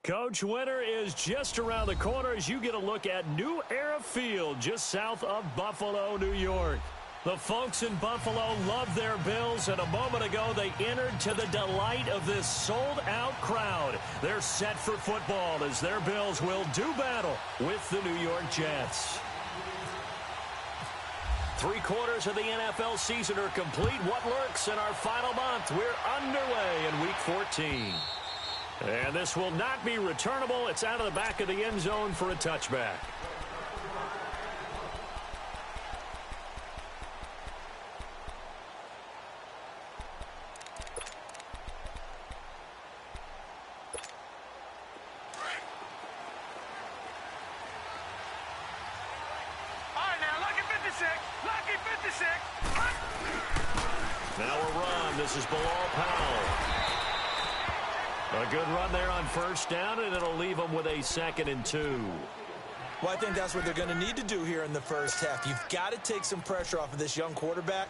Coach, winter is just around the corner as you get a look at New Era Field just south of Buffalo, New York. The folks in Buffalo love their Bills, and a moment ago they entered to the delight of this sold-out crowd. They're set for football as their Bills will do battle with the New York Jets. 3/4 of the NFL season are complete. What lurks in our final month? We're underway in Week 14. And this will not be returnable. It's out of the back of the end zone for a touchback. Now a run. This is Bilal Powell. A good run there on first down, and it'll leave them with a 2nd and 2. Well, I think that's what they're going to need to do here in the first half. You've got to take some pressure off of this young quarterback,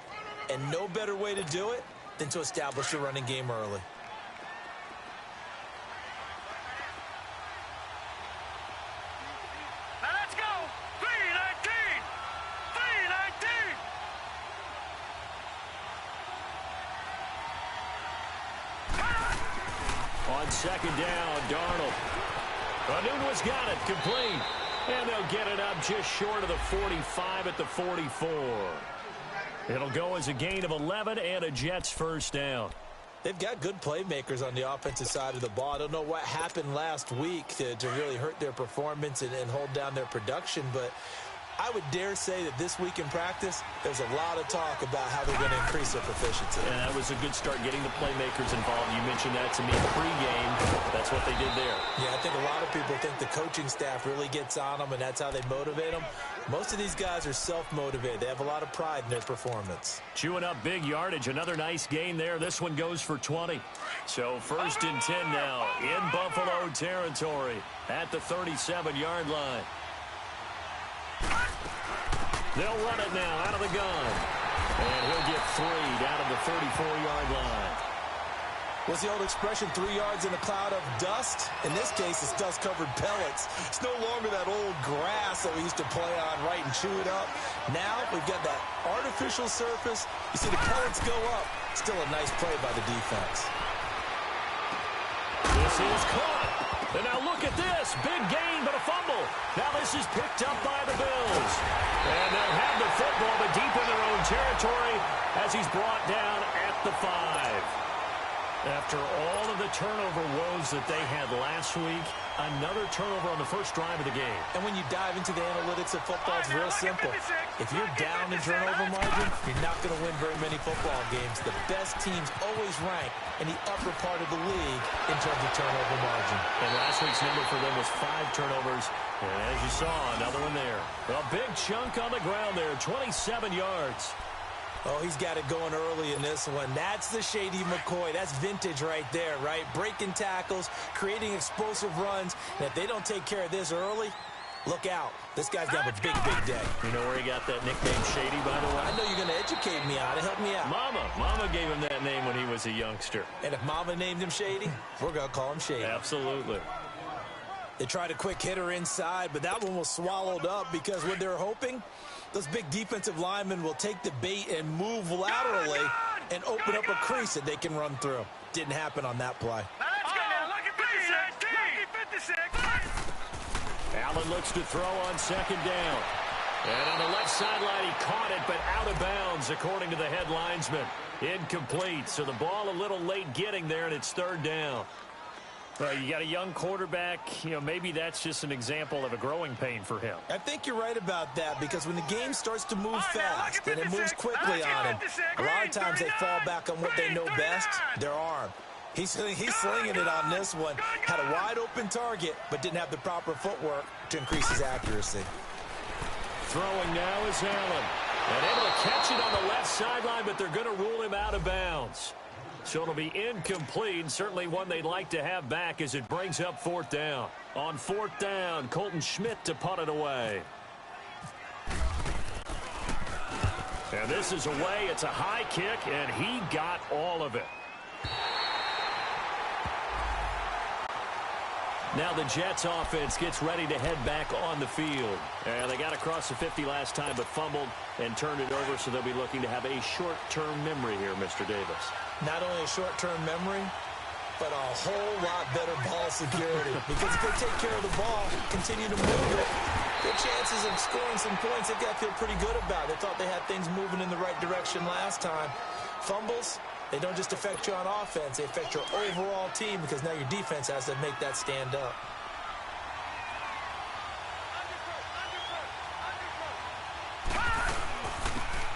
and no better way to do it than to establish the running game early. On 2nd down, Darnold. Anunu's got it, complete. And they'll get it up just short of the 45 at the 44. It'll go as a gain of 11 and a Jets first down. They've got good playmakers on the offensive side of the ball. I don't know what happened last week to really hurt their performance and hold down their production, but I would dare say that this week in practice, there's a lot of talk about how they're going to increase their proficiency. And that was a good start, getting the playmakers involved. You mentioned that to me pregame. That's what they did there. Yeah, I think a lot of people think the coaching staff really gets on them, and that's how they motivate them. Most of these guys are self-motivated. They have a lot of pride in their performance. Chewing up big yardage. Another nice gain there. This one goes for 20. So 1st and 10 now in Buffalo territory at the 37-yard line. They'll run it now out of the gun. And he'll get 3 down to the 34-yard line. What's the old expression, 3 yards in a cloud of dust? In this case, it's dust-covered pellets. It's no longer that old grass that we used to play on, right, and chew it up. Now we've got that artificial surface. You see the pellets go up. Still a nice play by the defense. This is caught. And now look at this. Big gain, but a fumble. Now this is picked up by the Bills. And they'll have the football, but deep in their own territory as he's brought down at the 5. After all of the turnover woes that they had last week, another turnover on the first drive of the game. And when you dive into the analytics of football, it's real simple. If you're down in turnover margin, you're not going to win very many football games. The best teams always rank in the upper part of the league in terms of turnover margin. And last week's number for them was 5 turnovers. And as you saw, another one there. A big chunk on the ground there, 27 yards. Oh, he's got it going early in this one. That's the Shady McCoy. That's vintage right there, right? Breaking tackles, creating explosive runs. And if they don't take care of this early, look out. This guy's going to have a big, big day. You know where he got that nickname Shady, by the way? I know you're going to educate me on it. Help me out. Mama gave him that name when he was a youngster. And if Mama named him Shady, we're going to call him Shady. Absolutely. They tried a quick hitter inside, but that one was swallowed up because what they're hoping, those big defensive linemen will take the bait and move laterally and open up a crease that they can run through. Didn't happen on that play. Allen looks to throw on 2nd down. And on the left sideline, he caught it, but out of bounds, according to the head linesman. Incomplete, so the ball a little late getting there, and it's 3rd down. Well, you got a young quarterback, maybe that's just an example of a growing pain for him. I think you're right about that because when the game starts to move fast and it moves quickly on him, a lot of times they fall back on what they know best, their arm. He's slinging it on this one. Had a wide open target, but didn't have the proper footwork to increase his accuracy. Throwing now is Allen. And able to catch it on the left sideline, but they're going to rule him out of bounds. So it'll be incomplete, certainly one they'd like to have back as it brings up 4th down. On 4th down, Colton Schmidt to punt it away. And this is away. It's a high kick, and he got all of it. Now the Jets offense gets ready to head back on the field. And they got across the 50 last time but fumbled and turned it over, so they'll be looking to have a short-term memory here, Mr. Davis. Not only a short-term memory, but a whole lot better ball security. Because if they take care of the ball, continue to move it, their chances of scoring some points, they got to feel pretty good about. They thought they had things moving in the right direction last time. Fumbles, they don't just affect you on offense, they affect your overall team because now your defense has to make that stand up.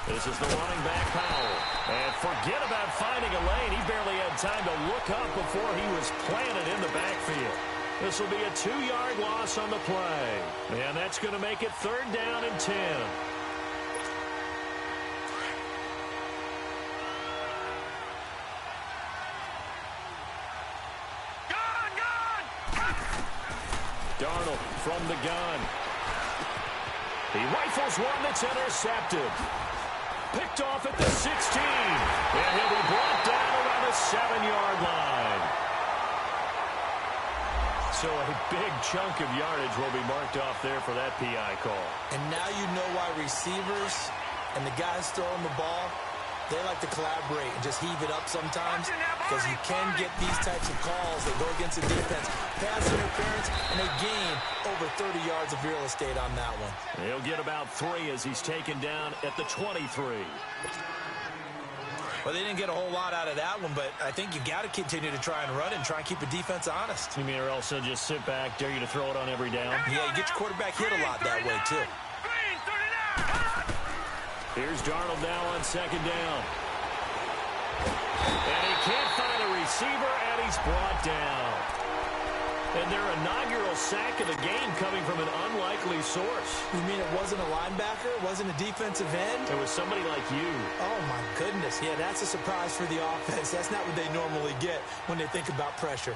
This is the running back, Powell. And forget about finding a lane. He barely had time to look up before he was planted in the backfield. This will be a 2-yard loss on the play. And that's going to make it 3rd down and 10. Darnold from the gun. He rifles one that's intercepted. Picked off at the 16. And he'll be brought down around the 7-yard line. So a big chunk of yardage will be marked off there for that PI call. And now you know why receivers and the guys throwing the ball, they like to collaborate and just heave it up sometimes because you can get these types of calls that go against the defense. Pass interference, and they gain over 30 yards of real estate on that one. He'll get about 3 as he's taken down at the 23. Well, they didn't get a whole lot out of that one, but I think you got to continue to try and run and try and keep the defense honest. You mean or else they'll just sit back, dare you to throw it on every down? Yeah, you get your quarterback hit a lot that way, too. Here's Darnold now on 2nd down. And he can't find a receiver, and he's brought down. And their inaugural sack of the game coming from an unlikely source. You mean it wasn't a linebacker? It wasn't a defensive end? It was somebody like you. Oh, my goodness. Yeah, that's a surprise for the offense. That's not what they normally get when they think about pressure.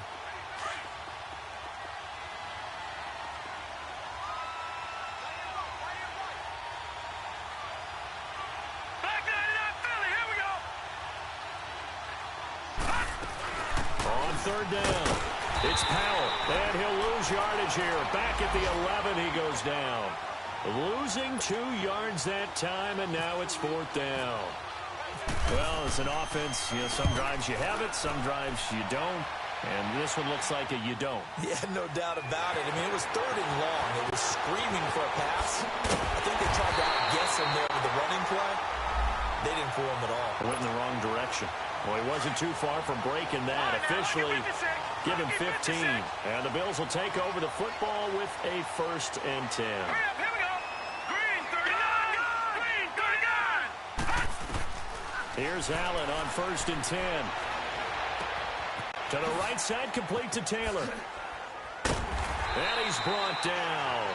On 3rd down, it's Powell, and he'll lose yardage here. Back at the 11, he goes down. Losing 2 yards that time, and now it's 4th down. Well, as an offense, some drives you have it, some drives you don't. And this one looks like a you don't. Yeah, no doubt about it. I mean, it was 3rd and long. It was screaming for a pass. I think they tried to outguess him there with the running play. They didn't fool him at all. Went in the wrong direction. Well, he wasn't too far from breaking that. Officially, give him 15. And the Bills will take over the football with a 1st and 10. Here's Allen on 1st and 10. To the right side, complete to Taylor. And he's brought down.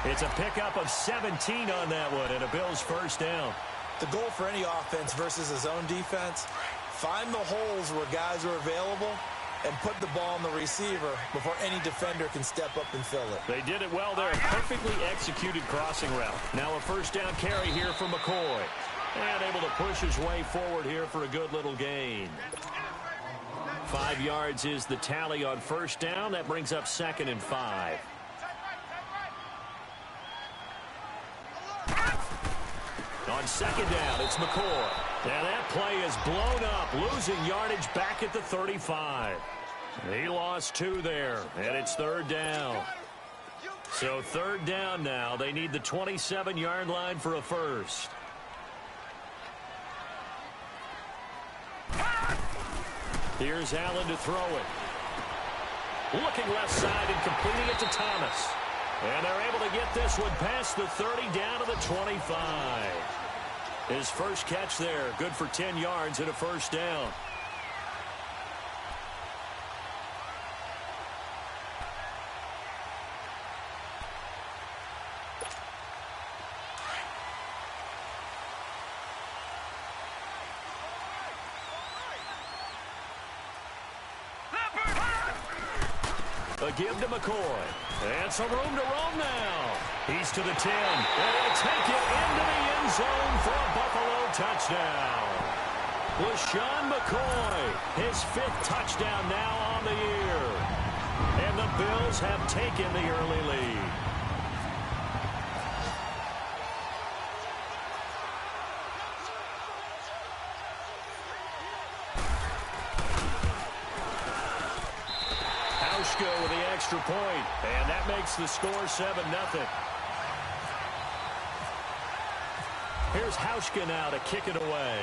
It's a pickup of 17 on that one, and a Bills 1st down. The goal for any offense versus a zone defense, find the holes where guys are available and put the ball on the receiver before any defender can step up and fill it. They did it well there. Perfectly executed crossing route. Now a 1st down carry here for McCoy. And able to push his way forward here for a good little gain. 5 yards is the tally on 1st down. That brings up 2nd and 5. On 2nd down, it's McCoy. And that play is blown up, losing yardage back at the 35. He lost 2 there, and it's 3rd down. So 3rd down now. They need the 27-yard line for a 1st. Here's Allen to throw it. Looking left side and completing it to Thomas. And they're able to get this one past the 30 down to the 25. His first catch there, good for 10 yards and a 1st down. A give to McCoy. And some room to roam now. He's to the 10. And he'll take it into the end zone for a Buffalo touchdown. LaShawn McCoy, his 5th touchdown now on the year. And the Bills have taken the early lead. Hauschka with the extra point, and that makes the score 7-0. Here's Hauschka now to kick it away.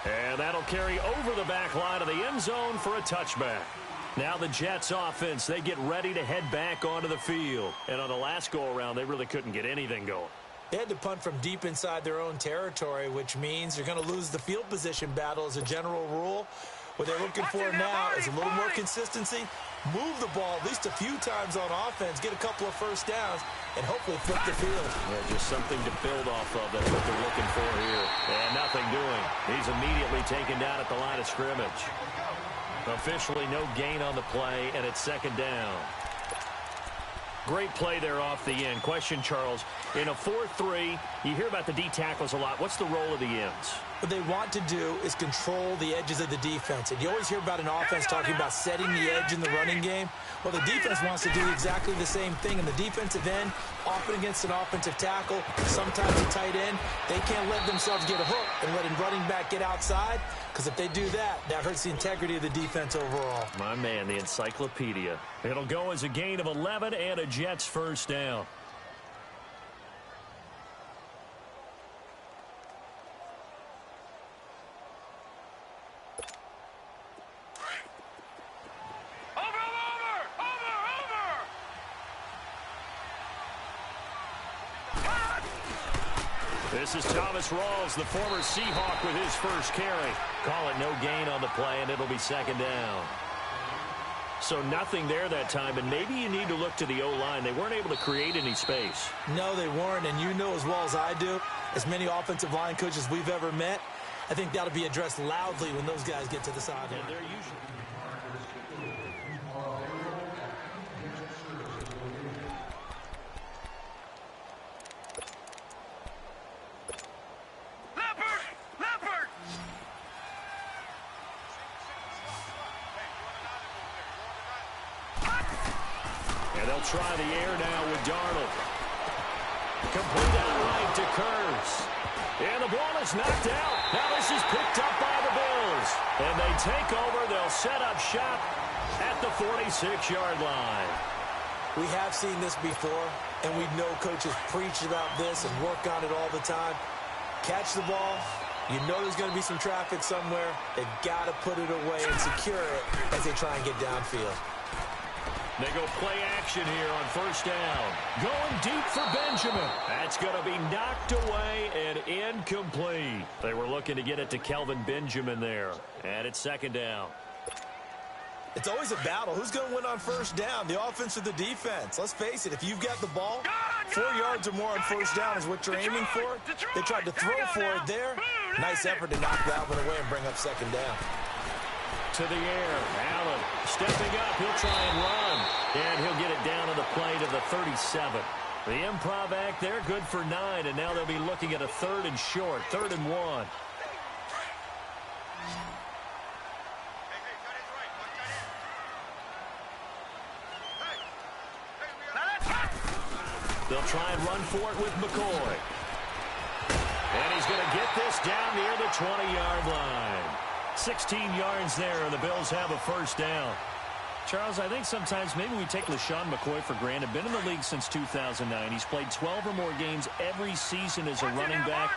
And that'll carry over the back line of the end zone for a touchback. Now the Jets offense, they get ready to head back onto the field. And on the last go-around, they really couldn't get anything going. They had to punt from deep inside their own territory, which means you're going to lose the field position battle as a general rule. What they're looking for now is a little more consistency, move the ball at least a few times on offense, get a couple of first downs, and hopefully flip the field. Yeah, just something to build off of. That's what they're looking for here. And nothing doing. He's immediately taken down at the line of scrimmage. Officially no gain on the play, and it's second down. Great play there off the end. Question, Charles, in a 4-3, you hear about the D tackles a lot. What's the role of the ends? What they want to do is control the edges of the defense. And you always hear about an offense talking about setting the edge in the running game. Well, the defense wants to do exactly the same thing. In the defensive end, often against an offensive tackle, sometimes a tight end, they can't let themselves get a hook and let a running back get outside, because if they do that, that hurts the integrity of the defense overall. My man, the encyclopedia. It'll go as a gain of 11 and a Jets first down. This is Thomas Rawls, the former Seahawk, with his first carry. Call it no gain on the play, and it'll be second down. So nothing there that time, and maybe you need to look to the O-line. They weren't able to create any space. No, they weren't, and you know as well as I do, as many offensive line coaches we've ever met, I think that'll be addressed loudly when those guys get to the sideline. And they're usually... Try the air now with Darnold. Complete out right to Kurtz. And the ball is knocked out. Now this is picked up by the Bills. And they take over. They'll set up shop at the 46-yard line. We have seen this before, and we know coaches preach about this and work on it all the time. Catch the ball. You know there's going to be some traffic somewhere. They've got to put it away and secure it as they try and get downfield. They go play action here on first down. Going deep for Benjamin. That's going to be knocked away and incomplete. They were looking to get it to Kelvin Benjamin there. And it's second down. It's always a battle. Who's going to win on first down, the offense or the defense? Let's face it, if you've got the ball, 4 yards or more on first down is what you're aiming for. They tried to throw for it there. Nice effort to knock that one away and bring up second down. To the air, Allen stepping up, he'll try and run, and he'll get it down to the plate of the 37. The improv act there, good for 9, and now they'll be looking at a third and short, 3rd and 1. They'll try and run for it with McCoy. And he's going to get this down near the 20-yard line. 16 yards there, and the Bills have a first down. Charles, I think sometimes maybe we take LaShawn McCoy for granted. Been in the league since 2009. He's played 12 or more games every season as a running back.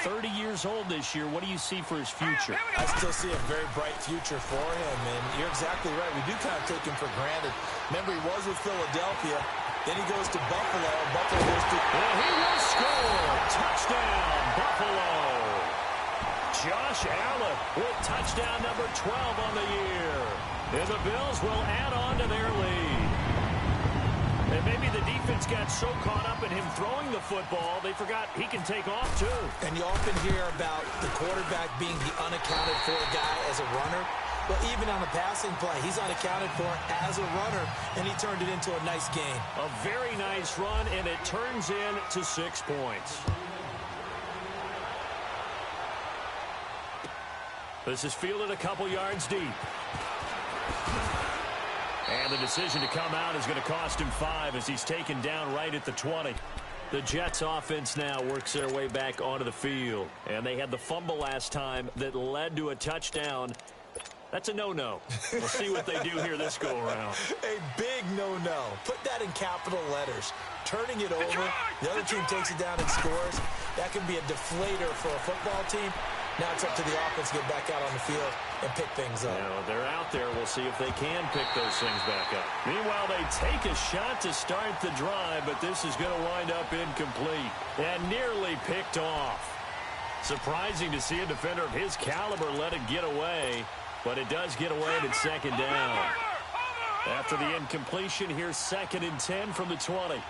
30 years old this year. What do you see for his future? I still see a very bright future for him, and you're exactly right. We do kind of take him for granted. Remember, he was with Philadelphia. Then he goes to Buffalo, and Buffalo goes to... And he will score! Touchdown, Buffalo! Josh Allen with touchdown number 12 on the year. And the Bills will add on to their lead. And maybe the defense got so caught up in him throwing the football, they forgot he can take off too. And you often hear about the quarterback being the unaccounted for guy as a runner. Well, even on the passing play, he's unaccounted for as a runner, and he turned it into a nice game. A very nice run, and it turns into 6 points. This is fielded a couple yards deep. And the decision to come out is going to cost him 5 as he's taken down right at the 20. The Jets offense now works their way back onto the field. And they had the fumble last time that led to a touchdown. That's a no-no. We'll see what they do here this go-around. A big no-no. Put that in capital letters. Turning it over, the other team takes it down and scores. That can be a deflator for a football team. Now it's up to the offense to get back out on the field and pick things up. They're out there. We'll see if they can pick those things back up. Meanwhile, they take a shot to start the drive, but this is going to wind up incomplete and nearly picked off. Surprising to see a defender of his caliber let it get away, but it does get away and it's second down. After the incompletion, here's 2nd and 10 from the 20.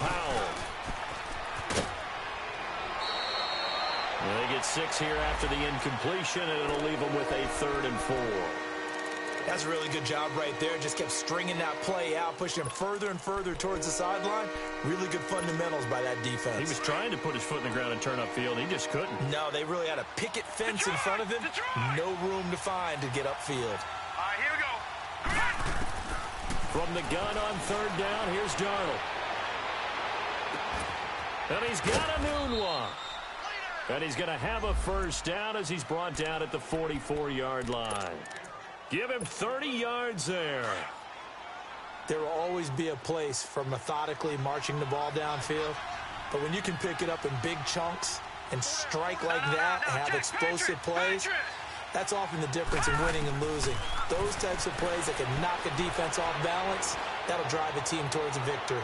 Powell. They get 6 here after the incompletion, and it'll leave them with a 3rd and 4. That's a really good job right there. Just kept stringing that play out, pushing him further and further towards the sideline. Really good fundamentals by that defense. He was trying to put his foot in the ground and turn upfield. He just couldn't. No, they really had a picket fence in front of him. No room to find to get upfield. All right, here we go. From the gun on 3rd down, here's Darnold. And he's got a noon one. And he's going to have a 1st down as he's brought down at the 44-yard line. Give him 30 yards there. There will always be a place for methodically marching the ball downfield. But when you can pick it up in big chunks and strike like that and have explosive plays, that's often the difference in winning and losing. Those types of plays that can knock a defense off balance, that'll drive a team towards a victory.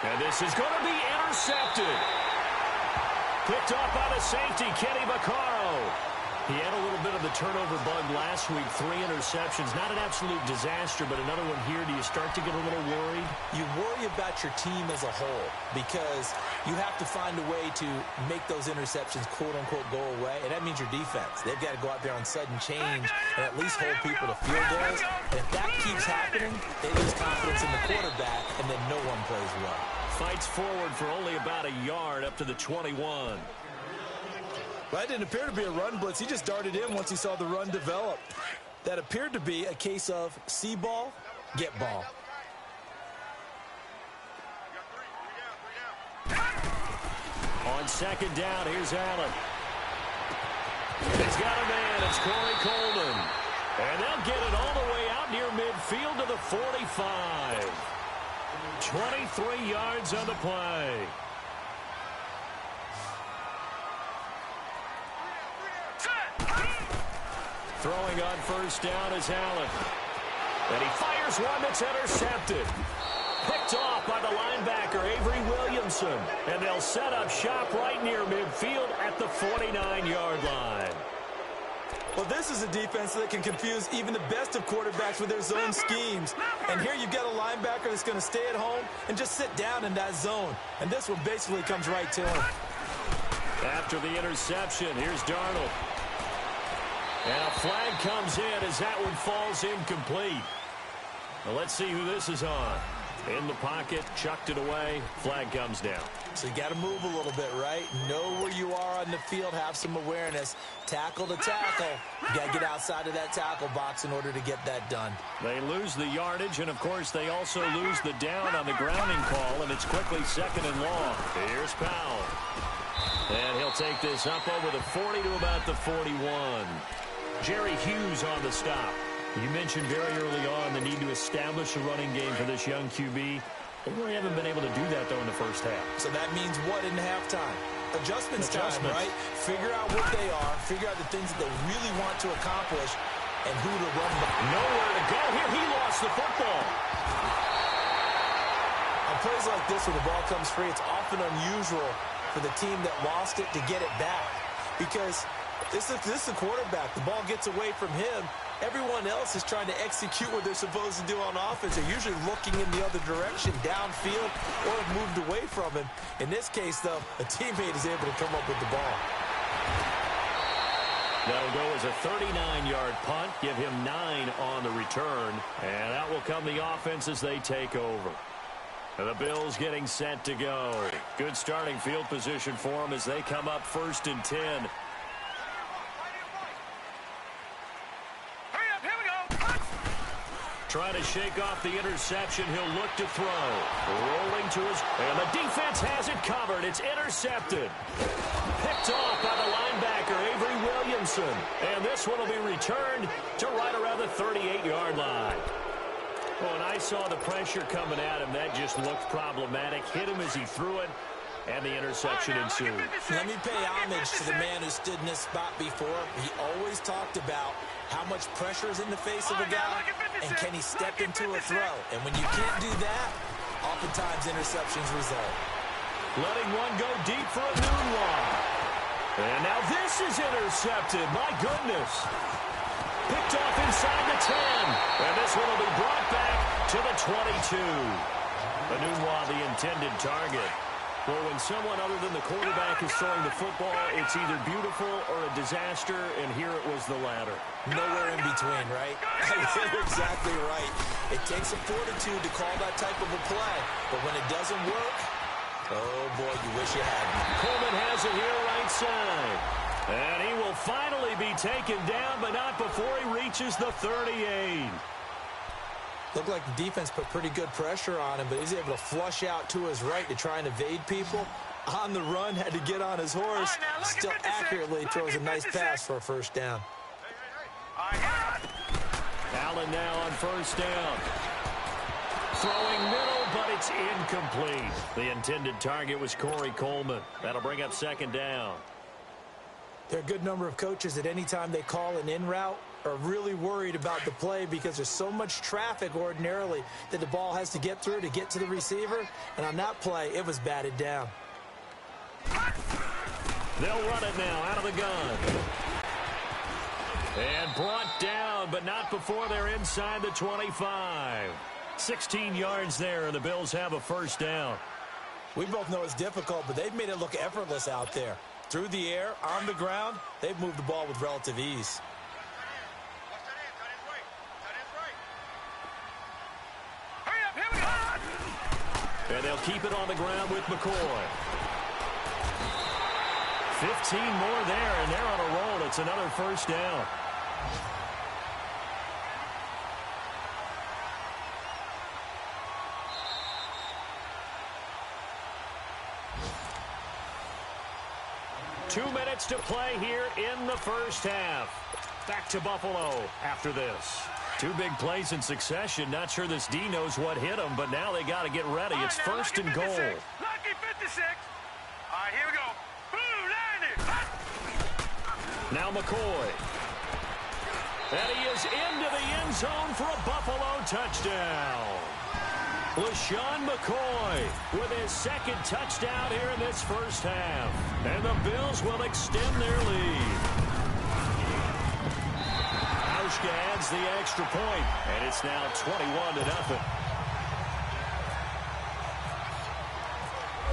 And this is going to be intercepted. Picked off by the safety, Kenny Vaccaro. He had a little bit of the turnover bug last week, 3 interceptions. Not an absolute disaster, but another one here. Do you start to get a little worried? You worry about your team as a whole because you have to find a way to make those interceptions, quote-unquote, go away, and that means your defense. They've got to go out there on sudden change and at least hold people to field goals. And if that keeps happening, they lose confidence in the quarterback, and then no one plays well. Fights forward for only about a yard up to the 21. Well, that didn't appear to be a run blitz. He just darted in once he saw the run develop. That appeared to be a case of see ball, get ball. On 2nd down, here's Allen. He's got a man. It's Corey Coleman. And they'll get it all the way out near midfield to the 45. 23 yards on the play. Throwing on 1st down is Allen. And he fires one that's intercepted. Picked off by the linebacker, Avery Williamson. And they'll set up shop right near midfield at the 49-yard line. Well, this is a defense that can confuse even the best of quarterbacks with their zone schemes. And here you've got a linebacker that's going to stay at home and just sit down in that zone. And this one basically comes right to him. After the interception, here's Darnold. And a flag comes in as that one falls incomplete. Well, let's see who this is on. In the pocket, chucked it away, flag comes down. So you got to move a little bit, right? Know where you are on the field, have some awareness. Tackle to tackle. You got to get outside of that tackle box in order to get that done. They lose the yardage, and of course they also lose the down on the grounding call, and it's quickly 2nd and long. Here's Powell. And he'll take this up over the 40 to about the 41. Jerry Hughes on the stop. You mentioned very early on the need to establish a running game for this young QB. They really haven't been able to do that, though, in the first half. So that means what in halftime? Adjustments time, right? Figure out what they are, figure out the things that they really want to accomplish, and who to run by. Nowhere to go here. He lost the football. On plays like this where the ball comes free, it's often unusual for the team that lost it to get it back. Because this is the quarterback. The ball gets away from him. Everyone else is trying to execute what they're supposed to do on offense. They're usually looking in the other direction, downfield, or have moved away from him. In this case, though, a teammate is able to come up with the ball. That'll go as a 39-yard punt. Give him 9 on the return. And out will come the offense as they take over. And the Bills getting set to go. Good starting field position for them as they come up 1st and 10. Trying to shake off the interception. He'll look to throw. Rolling to his... And the defense has it covered. It's intercepted. Picked off by the linebacker, Avery Williamson. And this one will be returned to right around the 38-yard line. Well, when I saw the pressure coming at him, that just looked problematic. Hit him as he threw it, and the interception ensued. Let me pay homage to the man who stood in this spot before. He always talked about how much pressure is in the face of a guy, and can he step into a throw. And when you can't do that, oftentimes interceptions result. Letting one go deep for a noon one. And now this is intercepted. My goodness. Picked off inside the 10. And this one will be brought back to the 22. Anunwa, the intended target. Well, when someone other than the quarterback is throwing the football, it's either beautiful or a disaster, and here it was the latter. Nowhere in between, right? You're exactly right. It takes a fortitude to call that type of a play, but when it doesn't work, oh boy, you wish you hadn't. Coleman has it here right side. And he will finally be taken down, but not before he reaches the 38. Looked like the defense put pretty good pressure on him, but he's able to flush out to his right to try and evade people. On the run, had to get on his horse. Still accurately throws a nice pass for a first down. Allen now on first down. Throwing middle, but it's incomplete. The intended target was Corey Coleman. That'll bring up 2nd down. There are a good number of coaches that any time they call an in route are really worried about the play because there's so much traffic ordinarily that the ball has to get through to get to the receiver. And on that play, it was batted down. They'll run it now out of the gun. And brought down, but not before they're inside the 25. 16 yards there, and the Bills have a first down. We both know it's difficult, but they've made it look effortless out there. Through the air, on the ground, they've moved the ball with relative ease. And they'll keep it on the ground with McCoy. 15 more there, and they're on a roll. It's another first down. Two minutes to play here in the first half. Back to Buffalo after this. Two big plays in succession. Not sure this D knows what hit him, but now they got to get ready. It's 1st and goal. Lucky 56. All right, here we go. Blue 90. Now McCoy. And he is into the end zone for a Buffalo touchdown. LaShawn McCoy with his 2nd touchdown here in this first half. And the Bills will extend their lead. Hauschka adds the extra point, and it's now 21-0.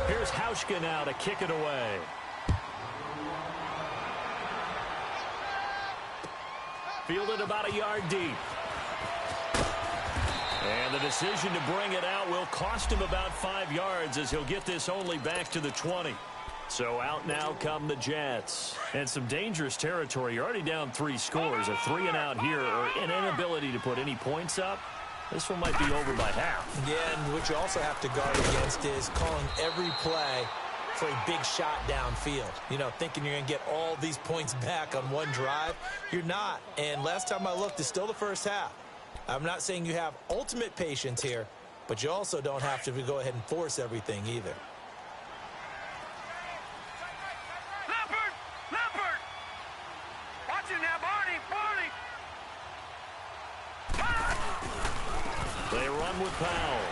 Here's Hauschka now to kick it away. Fielded about a yard deep. And the decision to bring it out will cost him about 5 yards as he'll get this only back to the 20. So out now come the Jets. And some dangerous territory. You're already down 3 scores. A 3-and-out here or an inability to put any points up. This one might be over by half. Yeah, and what you also have to guard against is calling every play for a big shot downfield. You know, thinking you're going to get all these points back on one drive. You're not. And last time I looked, it's still the first half. I'm not saying you have ultimate patience here, but you also don't have to go ahead and force everything either. Leopard! Watch it now, Barney! They run with Powell.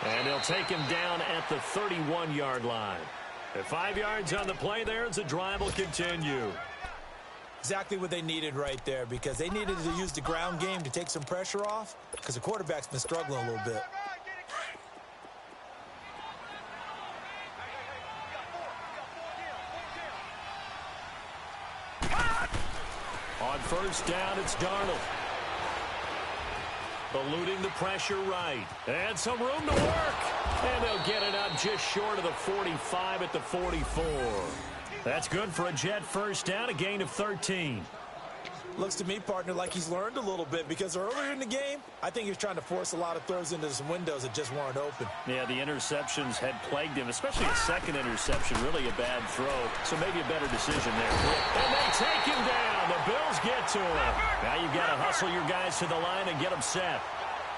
And they'll take him down at the 31-yard line. At 5 yards on the play there, the drive will continue. Exactly what they needed right there, because they needed to use the ground game to take some pressure off, because the quarterback's been struggling a little bit. On first down, it's Darnold. eluding the pressure right. And some room to work. And they'll get it up just short of the 45 at the 44. That's good for a Jet first down, a gain of 13. Looks to me, partner, like he's learned a little bit, because earlier in the game, I think he was trying to force a lot of throws into some windows that just weren't open. Yeah, the interceptions had plagued him, especially a second interception, really a bad throw. So maybe a better decision there. And they take him down. The Bills get to him. Now you've got to hustle your guys to the line and get them set.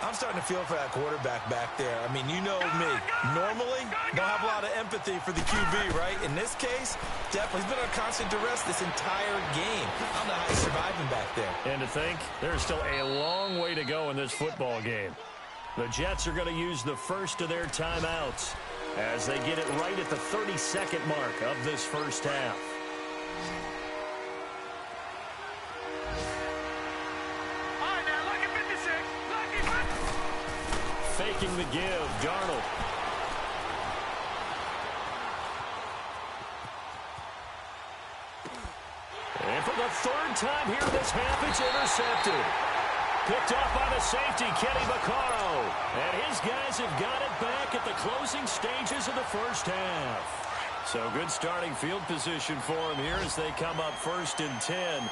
I'm starting to feel for that quarterback back there. I mean, you know me. Normally, don't have a lot of empathy for the QB, right? In this case, definitely. He's been on constant duress this entire game. I don't know how he's surviving back there. And to think, there's still a long way to go in this football game. The Jets are going to use the first of their timeouts as they get it right at the 32nd mark of this first half. Faking the give, Darnold. And for the third time here this half, it's intercepted. Picked off by the safety, Kenny Vaccaro. And his guys have got it back at the closing stages of the first half. So good starting field position for him here as they come up 1st and 10.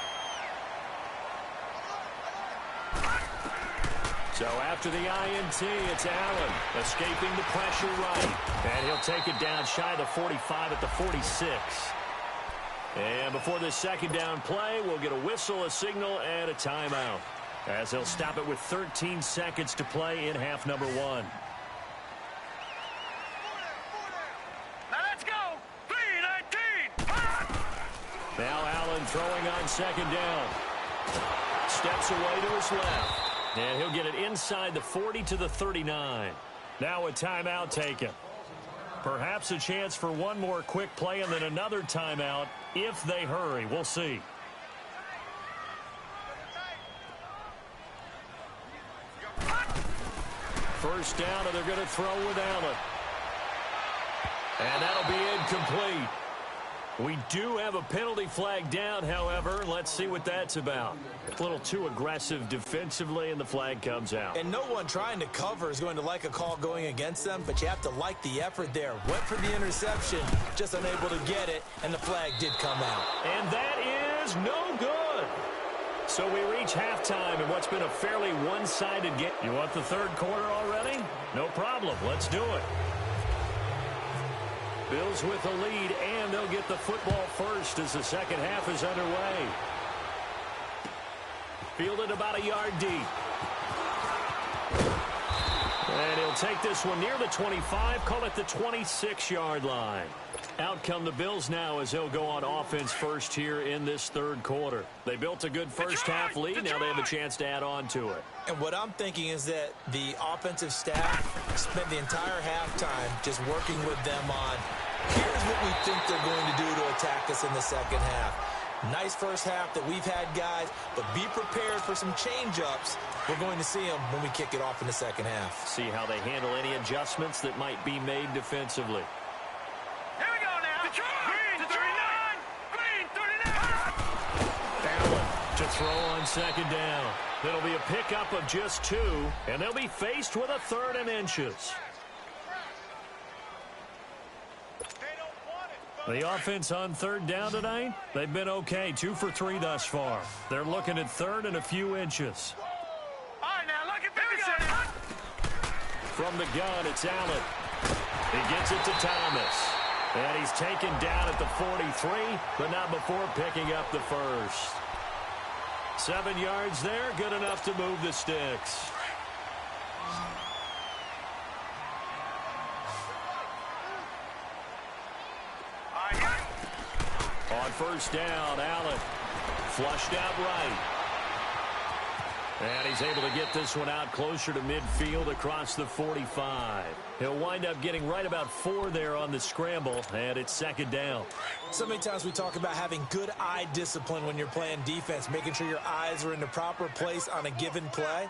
So after the INT, it's Allen escaping the pressure right. And he'll take it down shy of the 45 at the 46. And before this second down play, we'll get a whistle, a signal, and a timeout, as they'll stop it with 13 seconds to play in half number 1. Now let's go. 3-19. Now Allen throwing on second down. Steps away to his left. And he'll get it inside the 40 to the 39. Now a timeout taken. Perhaps a chance for one more quick play and then another timeout if they hurry. We'll see. First down, and they're going to throw with Allen. And that'll be incomplete. We do have a penalty flag down, however. Let's see what that's about. A little too aggressive defensively, and the flag comes out. And no one trying to cover is going to like a call going against them, but you have to like the effort there. Went for the interception, just unable to get it, and the flag did come out. And that is no good. So we reach halftime in what's been a fairly one-sided game. You want the third quarter already? No problem. Let's do it. Bills with the lead, and they'll get the football first as the second half is underway. Fielded about a yard deep. And he'll take this one near the 25, call it the 26-yard line. Out come the Bills now as they'll go on offense first here in this third quarter. They built a good first half lead. Now they have a chance to add on to it. And what I'm thinking is that the offensive staff spent the entire halftime just working with them on, here's what we think they're going to do to attack us in the second half. Nice first half that we've had, guys, but be prepared for some change-ups. We're going to see them when we kick it off in the second half. See how they handle any adjustments that might be made defensively. Here we go now. Green 39. Green 39. Allen to throw on second down. It'll be a pickup of just 2, and they'll be faced with a 3rd and inches. The offense on third down tonight, they've been okay. 2 for 3 thus far. They're looking at 3rd and a few inches. All right, now look at this. From the gun, it's Allen. He gets it to Thomas. And he's taken down at the 43, but not before picking up the first. 7 yards there, good enough to move the sticks. On first down, Allen flushed out right. And he's able to get this one out closer to midfield across the 45. He'll wind up getting right about 4 there on the scramble, and it's second down. So many times we talk about having good eye discipline when you're playing defense, making sure your eyes are in the proper place on a given play.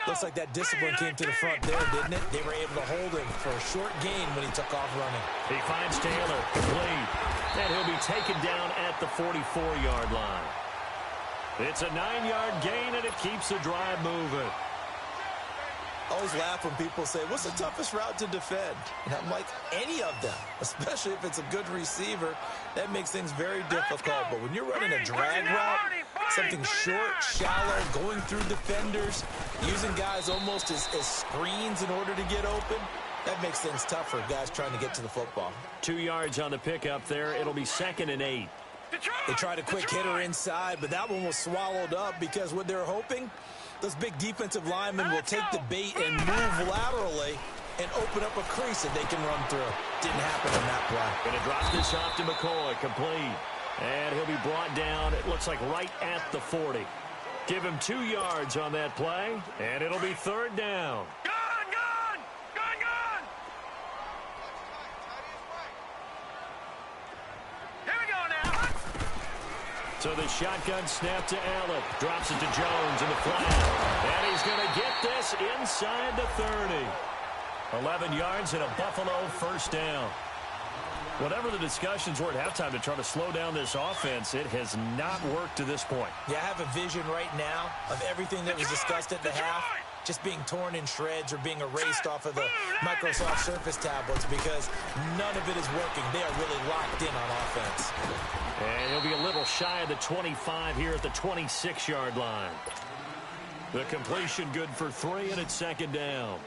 Looks like that discipline came to the front there, didn't it? They were able to hold him for a short gain when he took off running. He finds Taylor, complete, and he'll be taken down at the 44-yard line. It's a 9-yard gain, and it keeps the drive moving. I always laugh when people say, what's the toughest route to defend? And I'm like, any of them, especially if it's a good receiver. That makes things very difficult. But when you're running a drag route, something short, shallow, going through defenders, using guys almost as screens in order to get open, that makes things tough for guys trying to get to the football. 2 yards on the pickup there. It'll be 2nd and 8. They tried a quick hitter inside, but that one was swallowed up because what they're hoping, those big defensive linemen will take the bait and move laterally and open up a crease that they can run through. Didn't happen on that play. Going to drop this off to McCoy, complete. And he'll be brought down, it looks like right at the 40. Give him 2 yards on that play, and it'll be 3rd down. So the shotgun snap to Allen. Drops it to Jones in the flat. And he's going to get this inside the 30. 11 yards and a Buffalo first down. Whatever the discussions were at halftime to try to slow down this offense, it has not worked to this point. Yeah, I have a vision right now of everything that was discussed at the half just being torn in shreds or being erased off of the Microsoft Surface tablets because none of it is working. They are really locked in on offense. And he'll be a little shy of the 25 here at the 26-yard line. The completion good for 3, and it's 2nd down.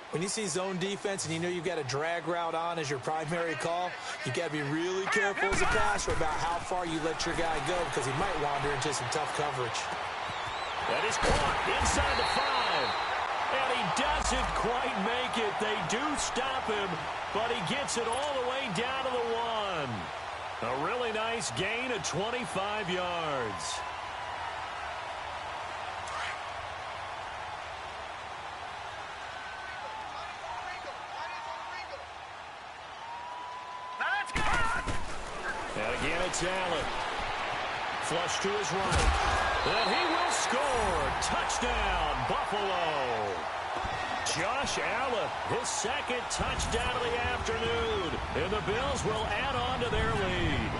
When you see zone defense and you know you've got a drag route on as your primary call, you've got to be really careful as a passer about how far you let your guy go because he might wander into some tough coverage. That is caught inside the 5. And he doesn't quite make it. They do stop him, but he gets it all the way down to the 1. A really nice gain of 25 yards. And again, it's Allen. Flush to his right. And he will score. Touchdown, Buffalo. Josh Allen, his 2nd touchdown of the afternoon. And the Bills will add on to their lead.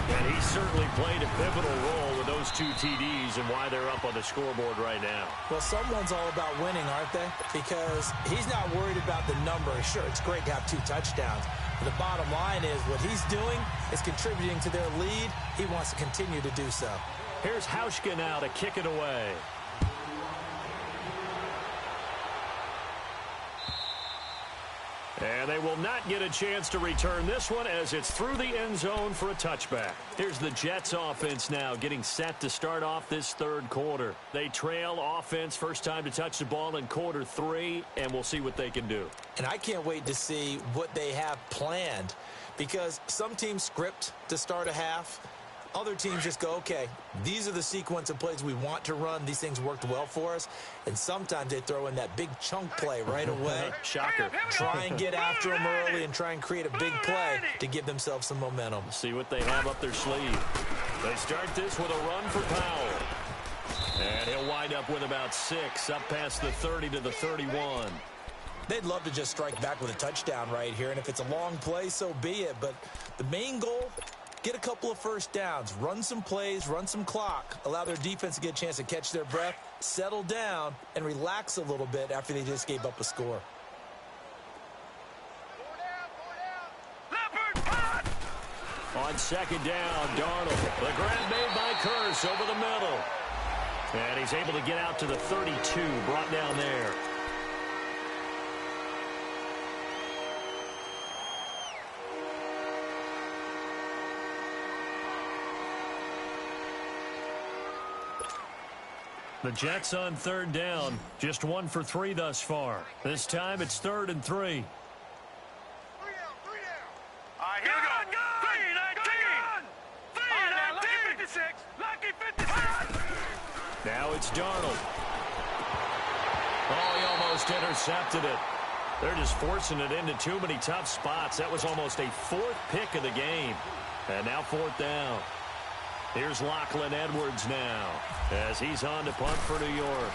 And he certainly played a pivotal role with those 2 TDs and why they're up on the scoreboard right now. Well, someone's all about winning, aren't they? Because he's not worried about the number. Sure, it's great to have 2 touchdowns. But the bottom line is what he's doing is contributing to their lead. He wants to continue to do so. Here's Hauschka now to kick it away. And they will not get a chance to return this one as it's through the end zone for a touchback. Here's the Jets offense now getting set to start off this 3rd quarter. They trail offense first time to touch the ball in quarter 3, and we'll see what they can do. And I can't wait to see what they have planned because some teams script to start a half. Other teams just go, okay, these are the sequence of plays we want to run. These things worked well for us. And sometimes they throw in that big chunk play right away. Shocker. Try and get after them early and try and create a big play to give themselves some momentum. See what they have up their sleeve. They start this with a run for Powell. And he'll wind up with about 6 up past the 30 to the 31. They'd love to just strike back with a touchdown right here. And if it's a long play, so be it. But the main goal, get a couple of first downs, run some plays, run some clock, allow their defense to get a chance to catch their breath, settle down, and relax a little bit after they just gave up a score. On 2nd down, Darnold. The grab made by Curse over the middle. And he's able to get out to the 32, brought down there. The Jets on 3rd down, just 1 for 3 thus far. This time it's 3rd and 3. 3 down. All right, here we go. 3-19. 3-19. Lucky 56. Lucky 56. Now it's Darnold. Oh, he almost intercepted it. They're just forcing it into too many tough spots. That was almost a 4th pick of the game. And now 4th down. Here's Lachlan Edwards now as he's on to punt for New York.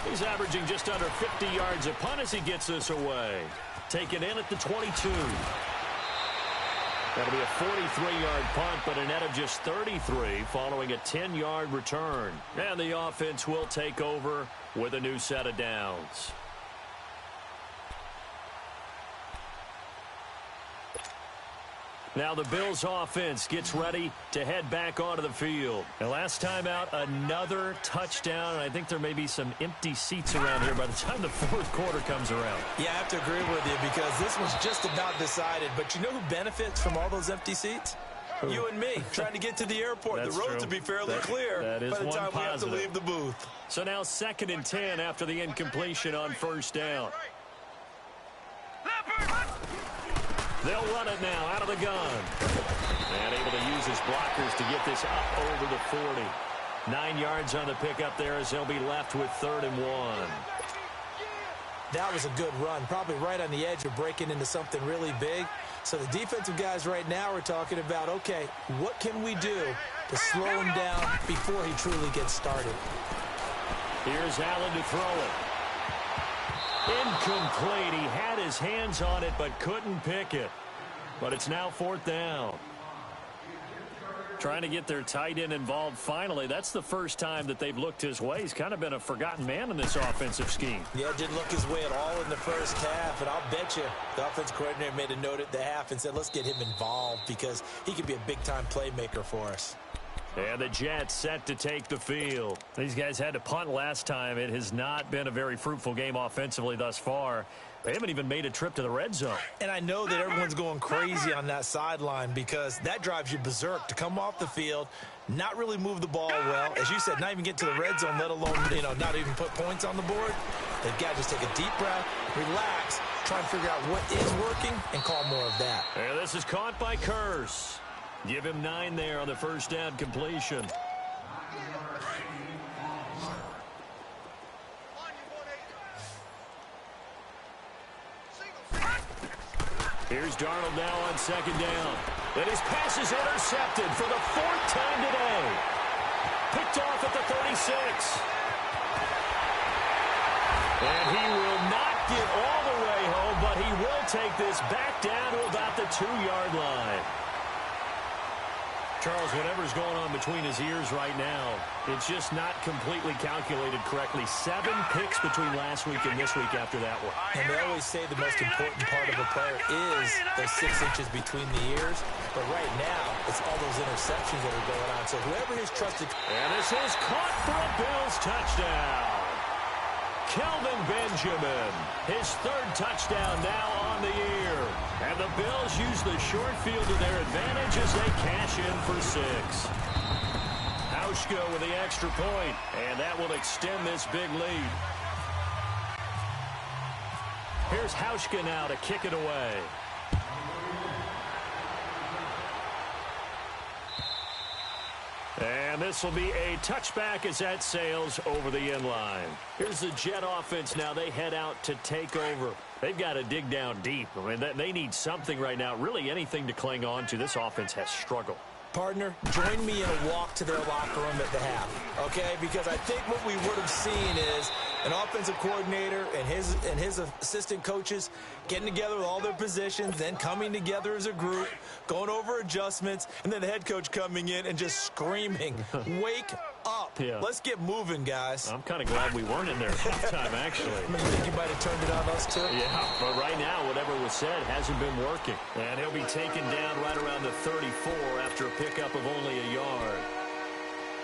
He's averaging just under 50 yards a punt as he gets this away. Taken in at the 22. That'll be a 43-yard punt, but a net of just 33 following a 10-yard return. And the offense will take over with a new set of downs. Now the Bills offense gets ready to head back onto the field. And last time out, another touchdown. And I think there may be some empty seats around here by the time the fourth quarter comes around. Yeah, I have to agree with you because this one's just about decided. But you know who benefits from all those empty seats? You and me, trying to get to the airport. The roads will be fairly clear by the time we have to leave the booth. So now 2nd and 10 after the incompletion on first down. They'll run it now out of the gun. And able to use his blockers to get this up over the 40. 9 yards on the pickup there as they'll be left with 3rd and 1. That was a good run, probably right on the edge of breaking into something really big. So the defensive guys right now are talking about, okay, what can we do to slow him down before he truly gets started? Here's Allen to throw it. Incomplete. He had his hands on it but couldn't pick it. But it's now 4th down. Trying to get their tight end involved finally. That's the first time that they've looked his way. He's kind of been a forgotten man in this offensive scheme. Yeah, didn't look his way at all in the first half. And I'll bet you the offensive coordinator made a note at the half and said, let's get him involved because he could be a big-time playmaker for us. And the Jets set to take the field. These guys had to punt last time. It has not been a very fruitful game offensively thus far. They haven't even made a trip to the red zone. And I know that everyone's going crazy on that sideline because that drives you berserk to come off the field, not really move the ball well. As you said, not even get to the red zone, let alone, not even put points on the board. They've got to just take a deep breath, relax, try and figure out what is working, and call more of that. And this is caught by Curse. Give him 9 there on the first down completion. Here's Darnold now on 2nd down. And his pass is intercepted for the 4th time today. Picked off at the 36. And he will not get all the way home, but he will take this back down to about the 2-yard line. Charles, whatever's going on between his ears right now, it's just not completely calculated correctly. 7 picks between last week and this week after that one. And they always say the most important part of a player is those 6 inches between the ears. But right now, it's all those interceptions that are going on. So whoever is trusted. And this is caught for a Bills touchdown. Kelvin Benjamin, his 3rd touchdown now on the year. And the Bills use the short field to their advantage as they cash in for 6. Hauschka with the extra point, and that will extend this big lead. Here's Hauschka now to kick it away. And this will be a touchback as that sails over the end line. Here's the Jet offense now. They head out to take over. They've got to dig down deep. I mean, they need something right now, really anything to cling on to. This offense has struggled. Partner, join me in a walk to their locker room at the half, okay? Because I think what we would have seen is an offensive coordinator and his assistant coaches getting together with all their positions, then coming together as a group, going over adjustments, and then the head coach coming in and just screaming, wake up. Yeah. Let's get moving, guys. I'm kind of glad we weren't in there half time, actually. You think you might have turned it on us, too? Yeah, but right now, whatever was said hasn't been working. And he'll be taken down right around the 34 after a pickup of only a yard.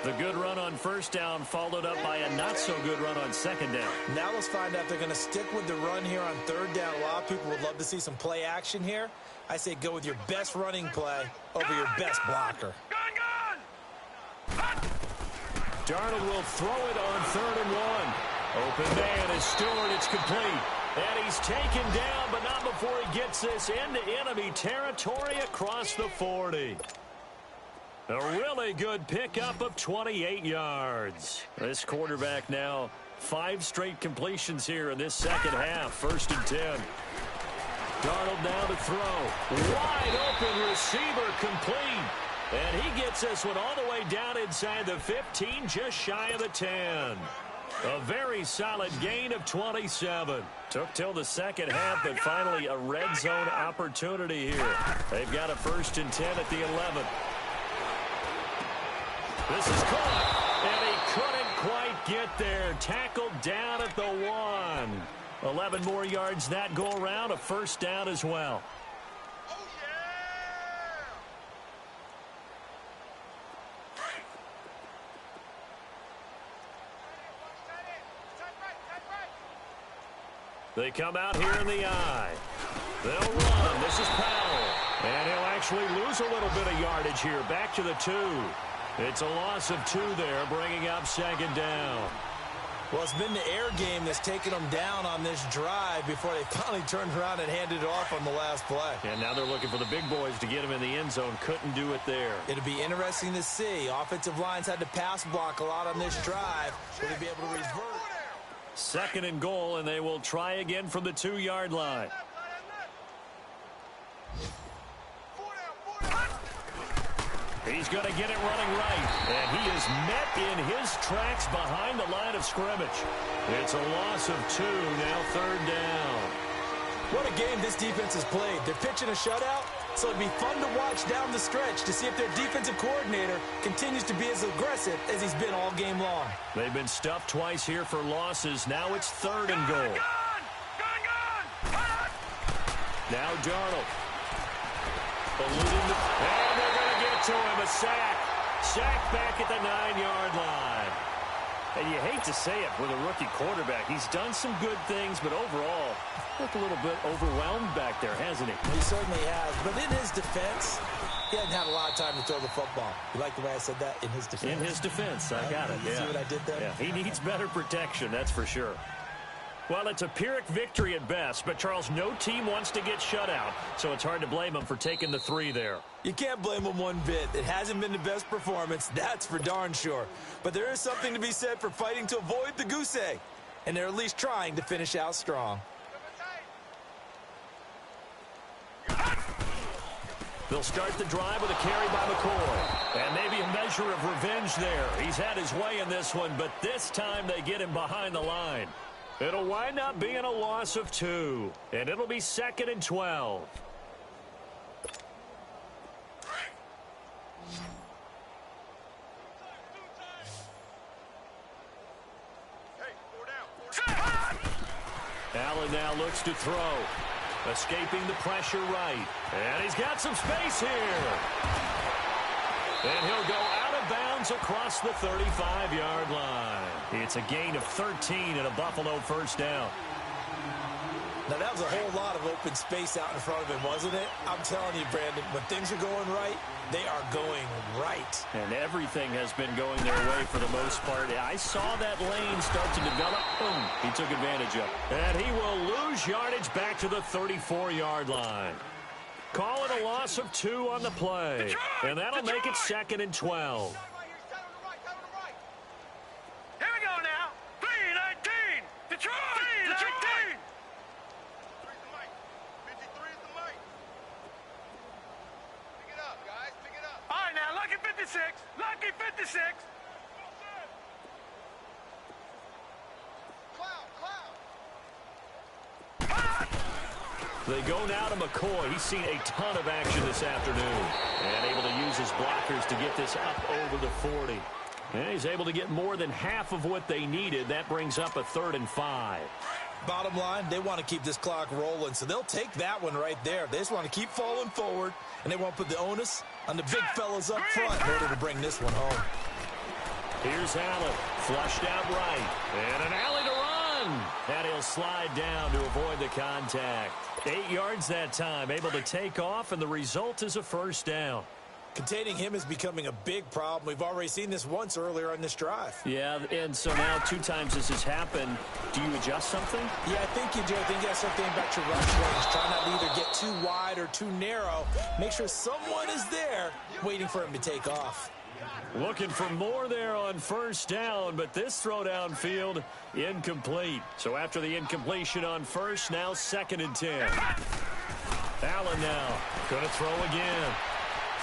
The good run on first down followed up by a not-so-good run on 2nd down. Now let's find out if they're going to stick with the run here on 3rd down. A lot of people would love to see some play action here. I say go with your best running play over your best blocker. Darnold will throw it on 3rd and 1. Open man is Stewart. It's complete. And he's taken down, but not before he gets this into enemy territory across the 40. A really good pickup of 28 yards. This quarterback now 5 straight completions here in this second half. 1st and 10. Darnold now to throw. Wide open receiver complete. And he gets this one all the way down inside the 15, just shy of the 10. A very solid gain of 27. Took till the second half, but finally a red zone opportunity here. They've got a 1st and 10 at the 11. This is caught, and he couldn't quite get there. Tackled down at the 1. 11 more yards that go around. A first down as well. They come out here in the eye. They'll run. This is Powell. And he'll actually lose a little bit of yardage here. Back to the 2. It's a loss of 2 there, bringing up second down. Well, it's been the air game that's taken them down on this drive before they finally turned around and handed it off on the last play. And now they're looking for the big boys to get him in the end zone. Couldn't do it there. It'll be interesting to see. Offensive lines had to pass block a lot on this drive. Will they be able to revert? Second and goal, and they will try again from the 2-yard line. He's going to get it running right. And he is met in his tracks behind the line of scrimmage. It's a loss of 2, now third down. What a game this defense has played. They're pitching a shutout, so it'd be fun to watch down the stretch to see if their defensive coordinator continues to be as aggressive as he's been all game long. They've been stuffed twice here for losses. Now it's third and goal. Now Darnold. And they're going to get to him. A sack. Sack back at the 9-yard line. And you hate to say it with a rookie quarterback. He's done some good things, but overall, looked a little bit overwhelmed back there, hasn't he? He certainly has. But in his defense, he hasn't had a lot of time to throw the football. You like the way I said that? In his defense. In his defense. I got it. You see what I did there? Yeah, he needs better protection, that's for sure. Well, it's a Pyrrhic victory at best, but, Charles, no team wants to get shut out, so it's hard to blame them for taking the 3 there. You can't blame them one bit. It hasn't been the best performance, that's for darn sure. But there is something to be said for fighting to avoid the goose egg, and they're at least trying to finish out strong. They'll start the drive with a carry by McCoy. And maybe a measure of revenge there. He's had his way in this one, but this time they get him behind the line. It'll wind up being a loss of 2. And it'll be 2nd and 12. Allen now looks to throw. Escaping the pressure right. And he's got some space here. And he'll go out of bounds across the 35-yard line. It's a gain of 13 and a Buffalo first down. Now, that was a whole lot of open space out in front of him, wasn't it? I'm telling you, Brandon, when things are going right, they are going right. And everything has been going their way for the most part. I saw that lane start to develop. Boom, he took advantage of it. And he will lose yardage back to the 34-yard line. Call it a loss of 2 on the play. And that'll make it 2nd and 12. Here we go now. 3-19. Detroit. 3-19. 53 is the mic. Pick it up, guys. Pick it up. All right, now, lucky 56. Lucky 56. They go now to McCoy. He's seen a ton of action this afternoon. And able to use his blockers to get this up over the 40. And he's able to get more than half of what they needed. That brings up a 3rd and 5. Bottom line, they want to keep this clock rolling, so they'll take that one right there. They just want to keep falling forward, and they want to put the onus on the big fellas up front in order to bring this one home. Here's Allen, flushed out right, and an alley to run. And he'll slide down to avoid the contact. 8 yards that time, able to take off, and the result is a first down. Containing him is becoming a big problem. We've already seen this once earlier on this drive. Yeah, and so now 2 times this has happened. Do you adjust something? Yeah, I think you do. I think you have something about your rush range. Try not to either get too wide or too narrow. Make sure someone is there waiting for him to take off. Looking for more there on first down, but this throw downfield incomplete. So after the incompletion on first, now 2nd and 10. Allen now going to throw again.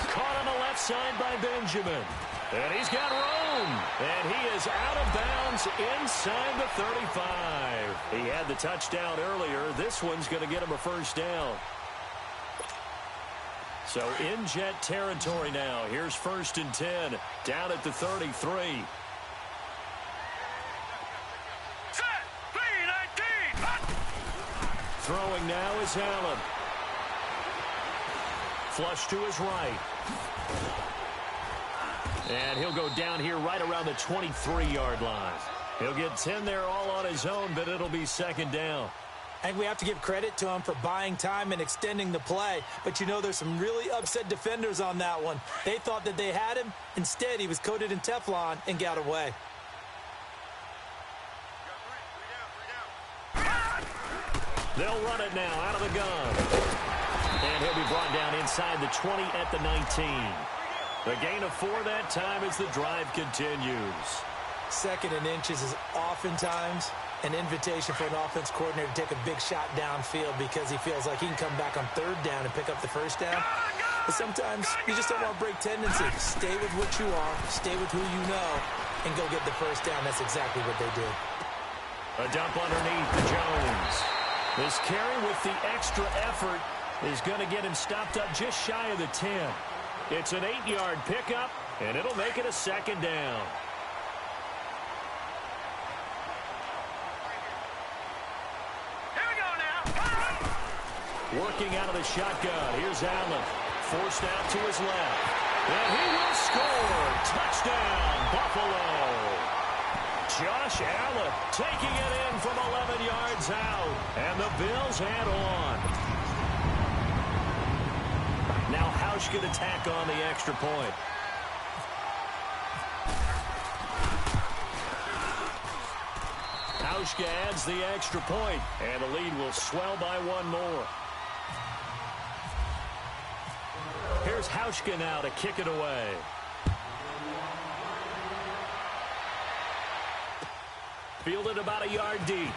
Caught on the left side by Benjamin. And he's got room. And he is out of bounds inside the 35. He had the touchdown earlier. This one's going to get him a first down. So in Jet territory now. Here's 1st and 10. Down at the 33. Throwing now is Allen. Flush to his right. And he'll go down here right around the 23-yard line. He'll get 10 there all on his own, but it'll be second down. I think we have to give credit to him for buying time and extending the play. But, you know, there's some really upset defenders on that one. They thought that they had him. Instead, he was coated in Teflon and got away. They'll run it now out of the gun. And he'll be brought down inside the 20 at the 19. The gain of 4 that time as the drive continues. Second and inches is oftentimes an invitation for an offense coordinator to take a big shot downfield because he feels like he can come back on third down and pick up the first down. But sometimes you just don't want to break tendency. Stay with what you are, stay with who you know, and go get the first down. That's exactly what they did. A dump underneath to Jones. This carry with the extra effort is going to get him stopped up just shy of the 10. It's an 8-yard pickup, and it'll make it a second down. Here we go now. Working out of the shotgun. Here's Allen. Forced out to his left. And he will score. Touchdown, Buffalo. Josh Allen taking it in from 11 yards out. And the Bills head on. Now Hausch going to tack on the extra point. Hauschka adds the extra point, and the lead will swell by 1 more. Here's Hauschka now to kick it away. Fielded about a yard deep.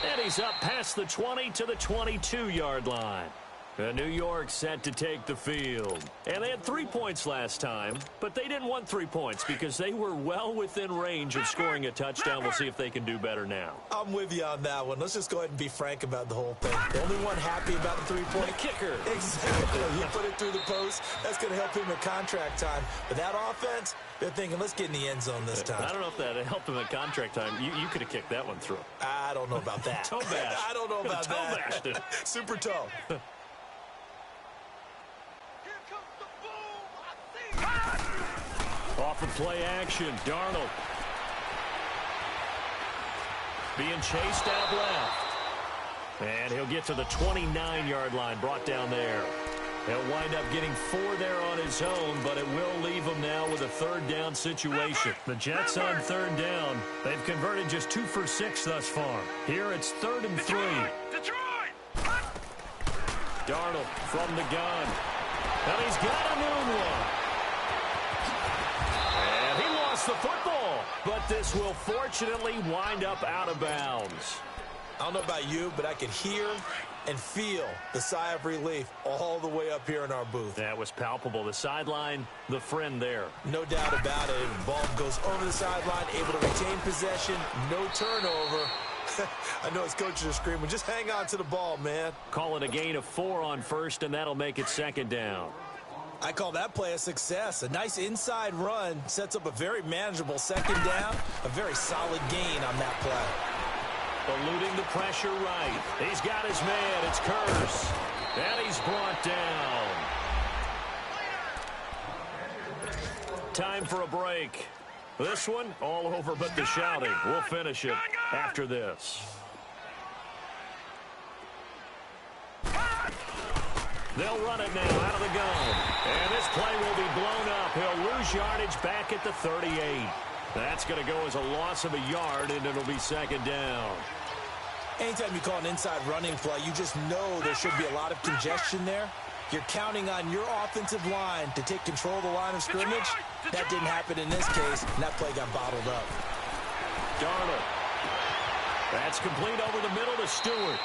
And he's up past the 20 to the 22-yard line. New York set to take the field. And they had 3 points last time, but they didn't want 3 points because they were well within range of scoring a touchdown. We'll see if they can do better now. I'm with you on that one. Let's just go ahead and be frank about the whole thing. The only one happy about the 3-point kicker. Exactly. He put it through the post. That's going to help him in contract time. But that offense, they're thinking, let's get in the end zone this time. I don't know if that helped him in contract time. You could have kicked that one through. I don't know about that. Toe bash. I don't know about toe that. Bashed it. Super toe. Off of play action, Darnold. Being chased out left. And he'll get to the 29-yard line, brought down there. He'll wind up getting 4 there on his own, but it will leave him now with a third down situation. The Jets on third down. They've converted just 2 for 6 thus far. Here it's 3rd and 3. Detroit! Darnold from the gun. And he's got a moonwalk. And he lost the football. But this will fortunately wind up out of bounds. I don't know about you, but I could hear and feel the sigh of relief all the way up here in our booth. That was palpable. The sideline, the friend there. No doubt about it. The ball goes over the sideline, able to retain possession, no turnover. I know his coaches are screaming, just hang on to the ball, man. Call it a gain of 4 on first, and that'll make it second down. I call that play a success. A nice inside run sets up a very manageable second down. A very solid gain on that play. Eluding the pressure right. He's got his man. It's Curse. And he's brought down. Time for a break. This one, all over but the shouting. We'll finish it after this. They'll run it now out of the gun. And this play will be blown up. He'll lose yardage back at the 38. That's going to go as a loss of a yard, and it'll be second down. Anytime you call an inside running play, you just know there should be a lot of congestion there. You're counting on your offensive line to take control of the line of scrimmage. That didn't happen in this case, and that play got bottled up. Darnold. That's complete over the middle to Stewart.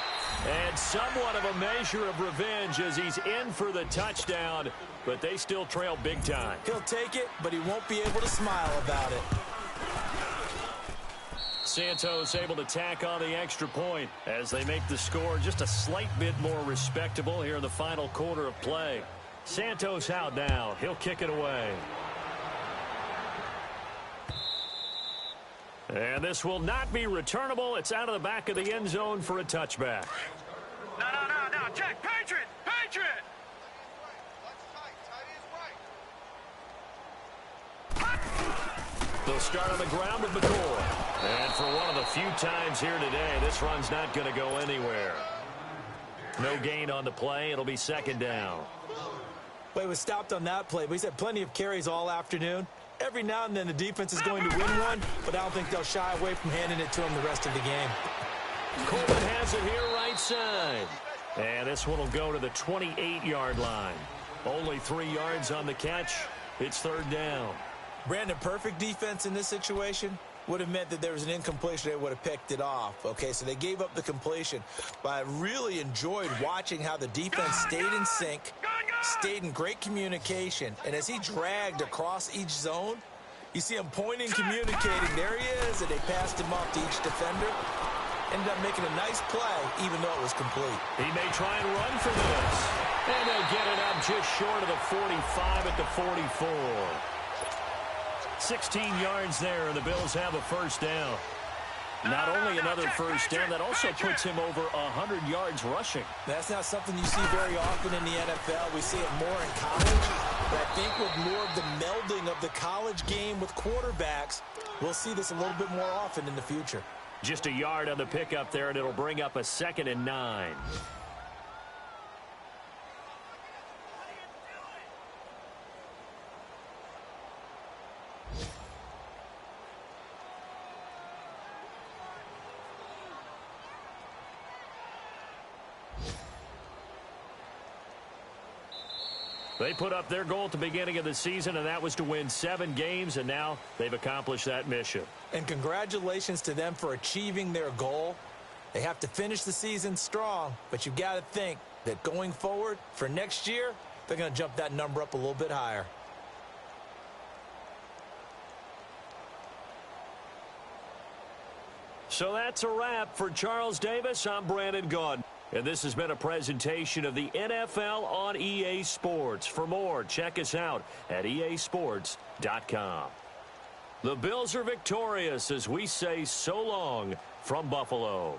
And somewhat of a measure of revenge as he's in for the touchdown, but they still trail big time. He'll take it, but he won't be able to smile about it. Santos able to tack on the extra point as they make the score just a slight bit more respectable here in the final quarter of play. Santos out now. He'll kick it away. And this will not be returnable. It's out of the back of the end zone for a touchback. No, check, Patriot! They'll start on the ground with McCoy. And for one of the few times here today, this run's not going to go anywhere. No gain on the play. It'll be second down. Well, he was stopped on that play, but he's had plenty of carries all afternoon. Every now and then the defense is going to win one, but I don't think they'll shy away from handing it to him the rest of the game. Coleman has it here right side. And this one will go to the 28-yard line. Only 3 yards on the catch. It's third down. Brandon, perfect defense in this situation would have meant that there was an incompletion. They would have picked it off. Okay, so they gave up the completion. But I really enjoyed watching how the defense stayed in sync, stayed in great communication. And as he dragged across each zone, you see him pointing, communicating. There he is, and they passed him off to each defender. Ended up making a nice play, even though it was complete. He may try and run for this. And they'll get it up just short of the 45 at the 44. 16 yards there, and the Bills have a first down. Not only another first down, that also puts him over 100 yards rushing. That's not something you see very often in the NFL. We see it more in college. But I think with more of the melding of the college game with quarterbacks, we'll see this a little bit more often in the future. Just a yard on the pickup there, and it'll bring up a 2nd and 9. They put up their goal at the beginning of the season, and that was to win 7 games, and now they've accomplished that mission. And congratulations to them for achieving their goal. They have to finish the season strong, but you've got to think that going forward for next year, they're going to jump that number up a little bit higher. So that's a wrap for Charles Davis. I'm Brandon Gaudin. And this has been a presentation of the NFL on EA Sports. For more, check us out at easports.com. The Bills are victorious as we say so long from Buffalo.